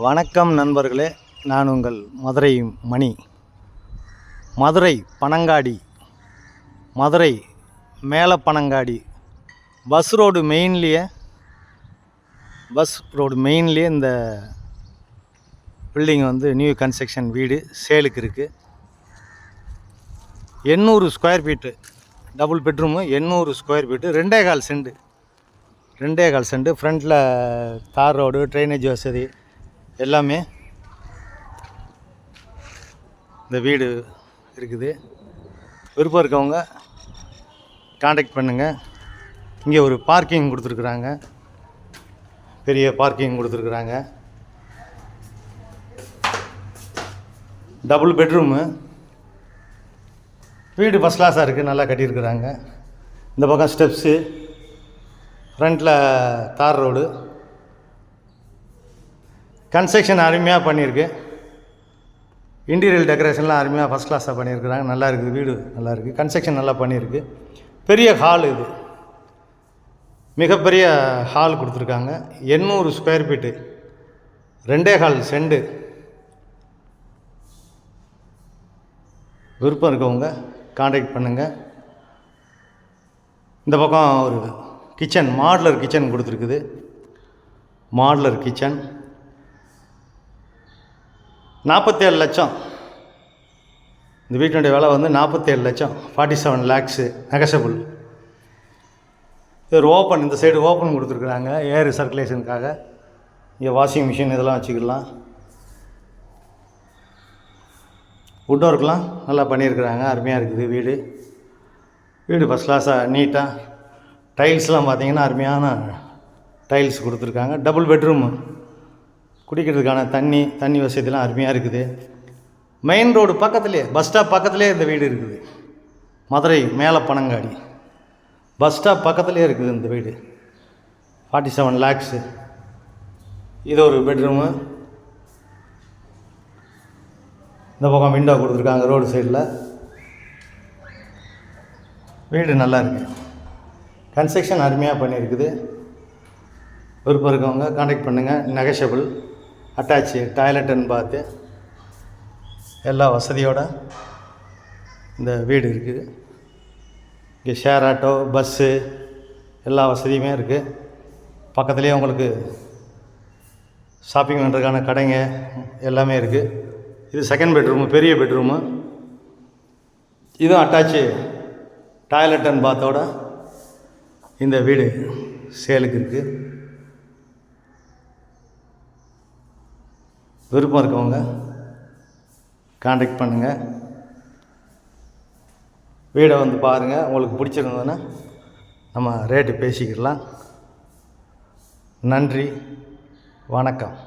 வணக்கம் நண்பர்களே, நான் உங்கள் மதுரை மணி. மதுரை பனங்காடி, மதுரை மேலே பனங்காடி பஸ் ரோடு மெயின்லேயே இந்த பில்டிங் வந்து நியூ கன்ஸ்ட்ரக்ஷன் வீடு சேலுக்கு இருக்குது. 800 square feet double bedroom, 800 square feet, 2.25 cent. ஃப்ரண்ட்டில் தார் ரோடு, ட்ரைனேஜ் வசதி எல்லாமே இந்த வீடு இருக்குது. விருப்பம் இருக்கவங்க காண்டாக்ட் பண்ணுங்கள். இங்கே ஒரு பார்க்கிங் கொடுத்துருக்குறாங்க, பெரிய பார்க்கிங் கொடுத்துருக்குறாங்க. டபுள் பெட்ரூமு வீடு ஃபஸ்ட் கிளாஸாக இருக்குது, நல்லா கட்டியிருக்கிறாங்க. இந்த பக்கம் ஸ்டெப்ஸு, ஃப்ரண்ட்டில் தார் ரோடு, கன்ஸ்ட்ரக்ஷன் அருமையாக பண்ணியிருக்கு. இன்டீரியல் டெக்கரேஷன்லாம் அருமையாக ஃபஸ்ட் கிளாஸாக பண்ணியிருக்கிறாங்க. நல்லா இருக்குது, வீடு நல்லா இருக்குது, கன்ஸ்ட்ரக்ஷன் நல்லா பண்ணியிருக்கு. பெரிய ஹால், இது மிகப்பெரிய ஹால் கொடுத்துருக்காங்க. 800 ஸ்கொயர் ஃபீட்டு, 2.25 சென்ட். விருப்பம் இருக்கவங்க காண்டாக்ட் பண்ணுங்கள். இந்த பக்கம் ஒரு கிச்சன், மாடுலர் கிச்சன் கொடுத்துருக்குது. மாடுலர் கிச்சன் 47 லட்சம். இந்த வீட்டினுடைய விலை வந்து 47 லட்சம், 47 லேக்ஸு நெகஷபிள். இது ஒரு ஓப்பன், இந்த சைடு ஓப்பன் கொடுத்துருக்குறாங்க ஏர் சர்க்குலேஷனுக்காக. இங்கே வாஷிங் மிஷின் இதெல்லாம் வச்சுக்கலாம். வுட் ஒர்க்லாம் நல்லா பண்ணியிருக்கிறாங்க, அருமையாக இருக்குது வீடு. வீடு ஃபஸ்ட் கிளாஸாக நீட்டாக, டைல்ஸ்லாம் பார்த்திங்கன்னா அருமையான டைல்ஸ் கொடுத்துருக்காங்க. டபுள் பெட்ரூமு, குடிக்கிறதுக்கான தண்ணி வசதிலாம் அருமையாக இருக்குது. மெயின் ரோடு பக்கத்துலேயே, பஸ் ஸ்டாப் பக்கத்துலேயே இந்த வீடு இருக்குது. மதுரை மேலே பனங்காடி பஸ் ஸ்டாப் பக்கத்துலேயே இருக்குது இந்த வீடு. 47 லேக்ஸு. இது ஒரு பெட்ரூமு. இந்த பக்கம் விண்டோ கொடுத்துருக்காங்க ரோடு சைடில். வீடு நல்லா இருக்குது, கன்ஸ்ட்ரக்ஷன் அருமையாக பண்ணியிருக்குது. விருப்பம் இருக்கவங்க காண்டாக்ட் பண்ணுங்கள். நெகஷபிள், அட்டாச்சு டாய்லெட் அண்ட் பாத்து எல்லா வசதியோடு இந்த வீடு இருக்குது. இங்கே ஷேர் ஆட்டோ, பஸ்ஸு எல்லா வசதியுமே இருக்குது. பக்கத்துலேயே உங்களுக்கு ஷாப்பிங் பண்ணுறதுக்கான கடைங்க எல்லாமே இருக்குது. இது செகண்ட் பெட்ரூமு, பெரிய பெட்ரூமு. இதுவும் அட்டாச்சு டாய்லெட் அண்ட் பாத்தோட இந்த வீடு சேலுக்கு இருக்குது. விருப்பம் இருக்கவங்க காண்டாக்ட் பண்ணுங்கள். வீடை வந்து பாருங்கள். உங்களுக்கு பிடிச்சிருந்ததுன்னா நம்ம ரேட்டு பேசிக்கிடலாம். நன்றி, வணக்கம்.